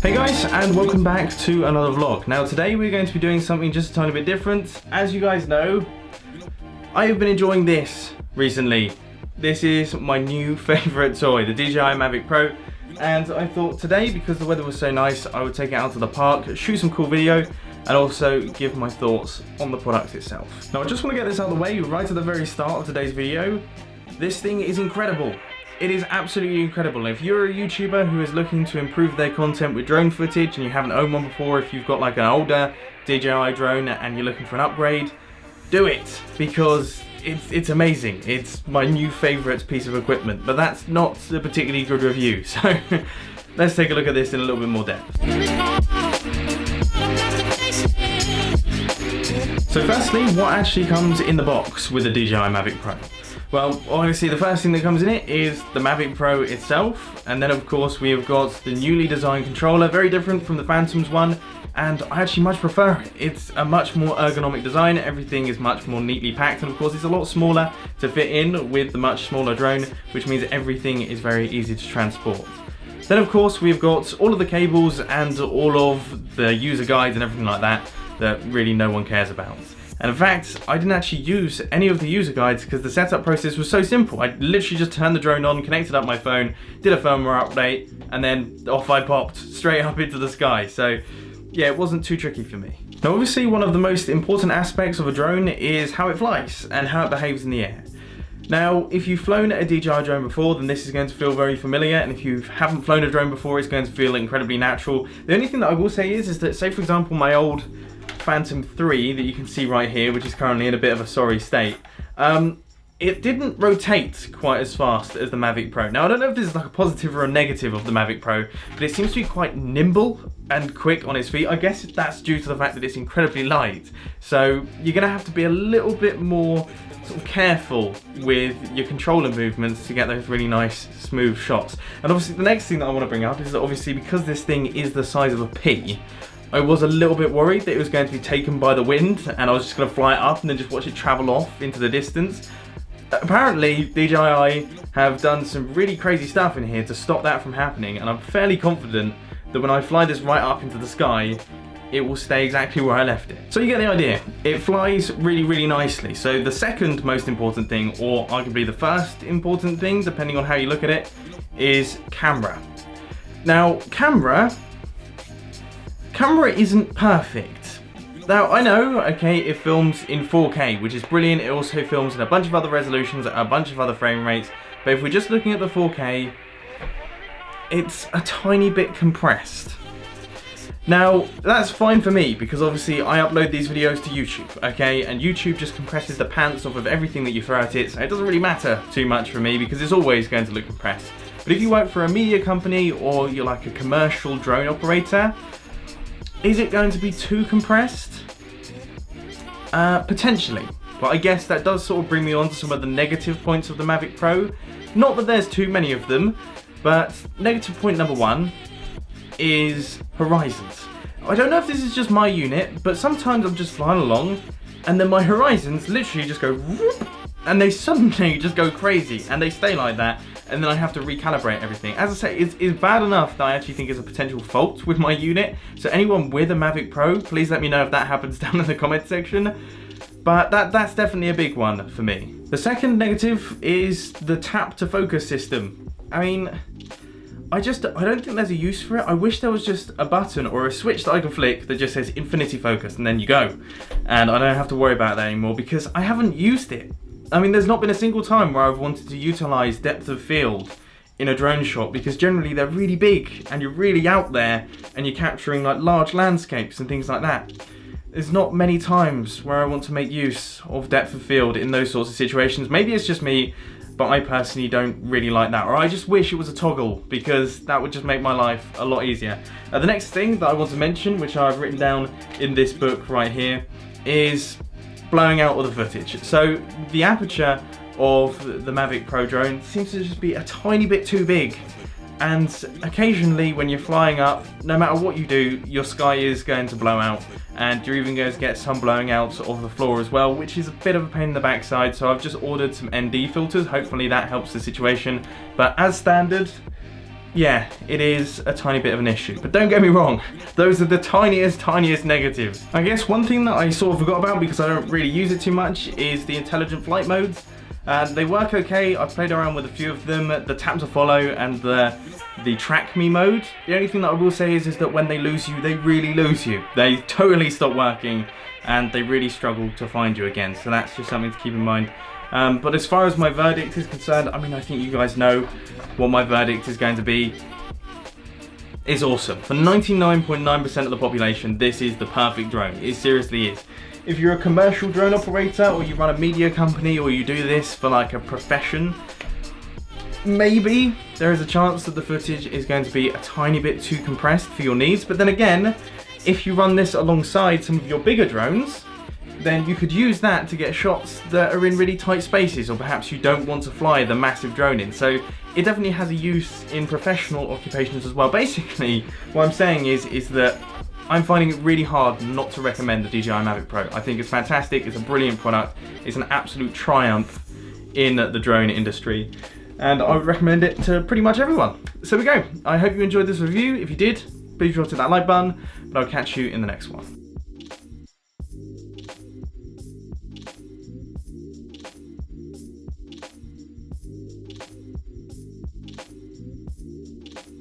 Hey guys, and welcome back to another vlog. Now today we're going to be doing something just a tiny bit different. As you guys know, I have been enjoying this recently. This is my new favourite toy, the DJI Mavic Pro. And I thought today, because the weather was so nice, I would take it out to the park, shoot some cool video, and also give my thoughts on the product itself. Now I just want to get this out of the way right at the very start of today's video. This thing is incredible. It is absolutely incredible. If you're a YouTuber who is looking to improve their content with drone footage and you haven't owned one before, if you've got like an older DJI drone and you're looking for an upgrade, do it, because it's amazing. It's my new favourite piece of equipment, but that's not a particularly good review. So let's take a look at this in a little bit more depth. So firstly, what actually comes in the box with the DJI Mavic Pro? Well, obviously the first thing that comes in it is the Mavic Pro itself, and then of course we have got the newly designed controller, very different from the Phantom's one, and I actually much prefer it. It's a much more ergonomic design, everything is much more neatly packed, and of course it's a lot smaller to fit in with the much smaller drone, which means everything is very easy to transport. Then of course we've got all of the cables and all of the user guides and everything like that really no one cares about. And in fact, I didn't actually use any of the user guides because the setup process was so simple. I literally just turned the drone on, connected up my phone, did a firmware update, and then off I popped straight up into the sky. So yeah, it wasn't too tricky for me. Now obviously one of the most important aspects of a drone is how it flies and how it behaves in the air. Now, if you've flown a DJI drone before, then this is going to feel very familiar, and if you haven't flown a drone before, it's going to feel incredibly natural. The only thing that I will say is that, say for example, my old Phantom 3 that you can see right here, which is currently in a bit of a sorry state, it didn't rotate quite as fast as the Mavic Pro. Now I don't know if this is like a positive or a negative of the Mavic Pro, but it seems to be quite nimble and quick on its feet. I guess that's due to the fact that it's incredibly light. So you're going to have to be a little bit more sort of careful with your controller movements to get those really nice smooth shots. And obviously the next thing that I want to bring up is that obviously because this thing is the size of a pea, I was a little bit worried that it was going to be taken by the wind and I was just going to fly it up and then just watch it travel off into the distance. Apparently DJI have done some really crazy stuff in here to stop that from happening, and I'm fairly confident that when I fly this right up into the sky, it will stay exactly where I left it. So you get the idea. It flies really, really nicely. So the second most important thing, or arguably the first important thing, depending on how you look at it, is camera. Now, camera isn't perfect. Now, I know, okay, it films in 4K, which is brilliant. It also films in a bunch of other resolutions, at a bunch of other frame rates. But if we're just looking at the 4K, it's a tiny bit compressed. Now, that's fine for me, because obviously I upload these videos to YouTube, okay? And YouTube just compresses the pants off of everything that you throw at it, so it doesn't really matter too much for me, because it's always going to look compressed. But if you work for a media company, or you're like a commercial drone operator, is it going to be too compressed? Potentially. But I guess that does sort of bring me on to some of the negative points of the Mavic Pro. Not that there's too many of them, but negative point number one is horizons. I don't know if this is just my unit, but sometimes I'm just flying along and then my horizons literally just go whoop, and they suddenly just go crazy and they stay like that, and then I have to recalibrate everything. As I say, it's bad enough that I actually think it's a potential fault with my unit. So anyone with a Mavic Pro, please let me know if that happens down in the comment section. But that's definitely a big one for me. The second negative is the tap to focus system. I mean, I don't think there's a use for it. I wish there was just a button or a switch that I can flick that just says infinity focus and then you go. And I don't have to worry about that anymore because I haven't used it. I mean, there's not been a single time where I've wanted to utilize depth of field in a drone shot, because generally they're really big and you're really out there and you're capturing like large landscapes and things like that. There's not many times where I want to make use of depth of field in those sorts of situations. Maybe it's just me, but I personally don't really like that. Or I just wish it was a toggle, because that would just make my life a lot easier. The next thing that I want to mention, which I've written down in this book right here, is blowing out all the footage. So the aperture of the Mavic Pro drone seems to just be a tiny bit too big And occasionally when you're flying up, no matter what you do, your sky is going to blow out, and you're even going to get some blowing out of the floor as well, which is a bit of a pain in the backside. So I've just ordered some ND filters, hopefully that helps the situation. But as standard, yeah, it is a tiny bit of an issue. But don't get me wrong, those are the tiniest negatives. I guess one thing that I sort of forgot about, because I don't really use it too much, is the intelligent flight modes. They work okay. I've played around with a few of them, the tap to follow and the track me mode. The only thing that I will say is that when they lose you, they really lose you. They totally stop working and they really struggle to find you again. So that's just something to keep in mind. But as far as my verdict is concerned, I mean, I think you guys know what my verdict is going to be. It's awesome. For 99.9% of the population, this is the perfect drone. It seriously is. If you're a commercial drone operator, or you run a media company, or you do this for like a profession, maybe there is a chance that the footage is going to be a tiny bit too compressed for your needs. But then again, if you run this alongside some of your bigger drones, then you could use that to get shots that are in really tight spaces, or perhaps you don't want to fly the massive drone in. So it definitely has a use in professional occupations as well. Basically, what I'm saying is that I'm finding it really hard not to recommend the DJI Mavic Pro. I think it's fantastic, it's a brilliant product, it's an absolute triumph in the drone industry, and I would recommend it to pretty much everyone. So there we go. I hope you enjoyed this review. If you did, please drop that like button, but I'll catch you in the next one.